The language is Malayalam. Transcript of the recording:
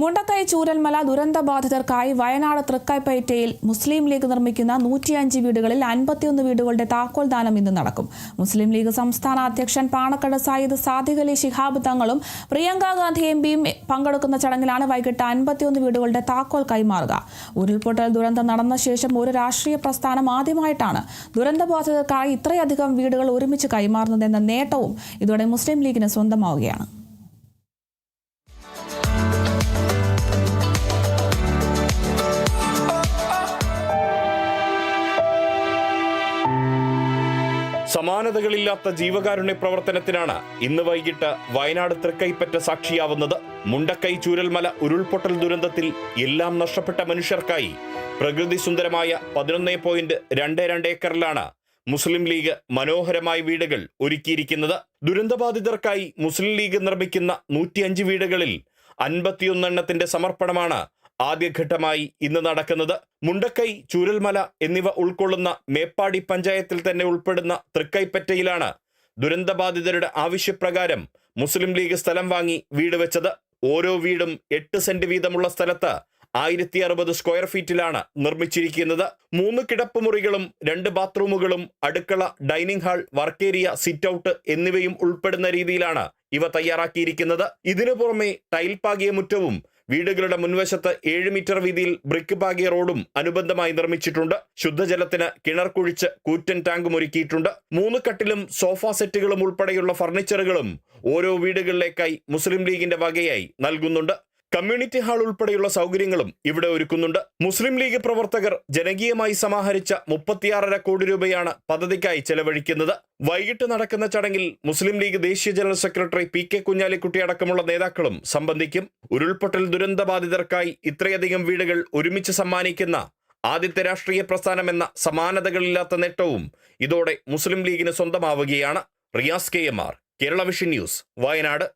മുണ്ടക്കൈ ചൂരൽമല ദുരന്തബാധിതർക്കായി വയനാട് തൃക്കൈപ്പറ്റയിൽ മുസ്ലിം ലീഗ് നിർമ്മിക്കുന്ന 105 വീടുകളിൽ 51 വീടുകളുടെ താക്കോൽ ദാനം ഇന്ന് നടക്കും. മുസ്ലിം ലീഗ് സംസ്ഥാന അധ്യക്ഷൻ പാണക്കാട് സയ്യിദ് സാദിഖ് അലി ശിഹാബ് തങ്ങളും പ്രിയങ്ക ഗാന്ധി എംപിയും പങ്കെടുക്കുന്ന ചടങ്ങിലാണ് വൈകിട്ട് 51 വീടുകളുടെ താക്കോൽ കൈമാറുക. ഉരുൾപൊട്ടൽ ദുരന്തം നടന്ന ശേഷം ഒരു രാഷ്ട്രീയ പ്രസ്ഥാനം ആദ്യമായിട്ടാണ് ദുരന്തബാധിതർക്കായി ഇത്രയധികം വീടുകൾ ഒരുമിച്ച് കൈമാറുന്നതെന്ന നേട്ടവും ഇതോടെ മുസ്ലിം ലീഗിന് സ്വന്തമാവുകയാണ്. സമാനതകളില്ലാത്ത ജീവകാരുണ്യ പ്രവർത്തനത്തിനാണ് ഇന്ന് വൈകിട്ട് വയനാട് തൃക്കൈപ്പറ്റ സാക്ഷിയാവുന്നത്. മുണ്ടക്കൈ ചൂരൽമല ഉരുൾപൊട്ടൽ ദുരന്തത്തിൽ എല്ലാം നഷ്ടപ്പെട്ട മനുഷ്യർക്കായി പ്രകൃതി സുന്ദരമായ 11.22 ഏക്കറിലാണ് മുസ്ലിം ലീഗ് മനോഹരമായ വീടുകൾ ഒരുക്കിയിരിക്കുന്നത്. ദുരന്തബാധിതർക്കായി മുസ്ലിം ലീഗ് നിർമ്മിക്കുന്ന 105 വീടുകളിൽ 51 എണ്ണത്തിന്റെ സമർപ്പണമാണ് ആദ്യഘട്ടമായി ഇന്ന് നടക്കുന്നത്. മുണ്ടക്കൈ, ചൂരൽമല എന്നിവ ഉൾക്കൊള്ളുന്ന മേപ്പാടി പഞ്ചായത്തിൽ തന്നെ ഉൾപ്പെടുന്ന തൃക്കൈപ്പറ്റയിലാണ് ദുരന്തബാധിതരുടെ ആവശ്യപ്രകാരം മുസ്ലിം ലീഗ് സ്ഥലം വാങ്ങി വീട് വെച്ചത്. ഓരോ വീടും 8 സെന്റ് വീതമുള്ള സ്ഥലത്ത് 1060 സ്ക്വയർ ഫീറ്റിലാണ് നിർമ്മിച്ചിരിക്കുന്നത്. 3 കിടപ്പുമുറികളും 2 ബാത്റൂമുകളും അടുക്കള, dining hall, work area, sit out എന്നിവയും ഉൾപ്പെടുന്ന രീതിയിലാണ് ഇവ തയ്യാറാക്കിയിരിക്കുന്നത്. ഇതിനു പുറമെ ടൈൽ പാകിയ മുറ്റവും വീടുകളുടെ മുൻവശത്ത് 7 മീറ്റർ വീതിയിൽ ബ്രിക്ക് പാകിയ റോഡും അനുബന്ധമായി നിർമ്മിച്ചിട്ടുണ്ട്. ശുദ്ധജലത്തിന് കിണർ കുഴിച്ച് കൂറ്റൻ ടാങ്കും ഒരുക്കിയിട്ടുണ്ട്. 3 കട്ടിലും സോഫ സെറ്റുകളും ഉൾപ്പെടെയുള്ള ഫർണിച്ചറുകളും ഓരോ വീടുകളിലേക്കായി മുസ്ലിം ലീഗിന്റെ വകയായി നൽകുന്നുണ്ട്. കമ്മ്യൂണിറ്റി ഹാൾ ഉൾപ്പെടെയുള്ള സൗകര്യങ്ങളും ഇവിടെ ഒരുക്കുന്നുണ്ട്. മുസ്ലിം ലീഗ് പ്രവർത്തകർ ജനകീയമായി സമാഹരിച്ച 36.5 കോടി രൂപയാണ് പദ്ധതിക്കായി ചെലവഴിക്കുന്നത്. വൈകിട്ട് നടക്കുന്ന ചടങ്ങിൽ മുസ്ലിം ലീഗ് ദേശീയ ജനറൽ സെക്രട്ടറി PK കുഞ്ഞാലിക്കുട്ടി അടക്കമുള്ള നേതാക്കളും സംബന്ധിക്കും. ഉരുൾപൊട്ടൽ ദുരന്തബാധിതർക്കായി ഇത്രയധികം വീടുകൾ ഒരുമിച്ച് സമ്മാനിക്കുന്ന ആദ്യത്തെ രാഷ്ട്രീയ പ്രസ്ഥാനമെന്ന സമാനതകളില്ലാത്ത നേട്ടവും ഇതോടെ മുസ്ലിം ലീഗിന് സ്വന്തമാവുകയാണ്. Riyas KMR, Kerala vision news, Wayanad.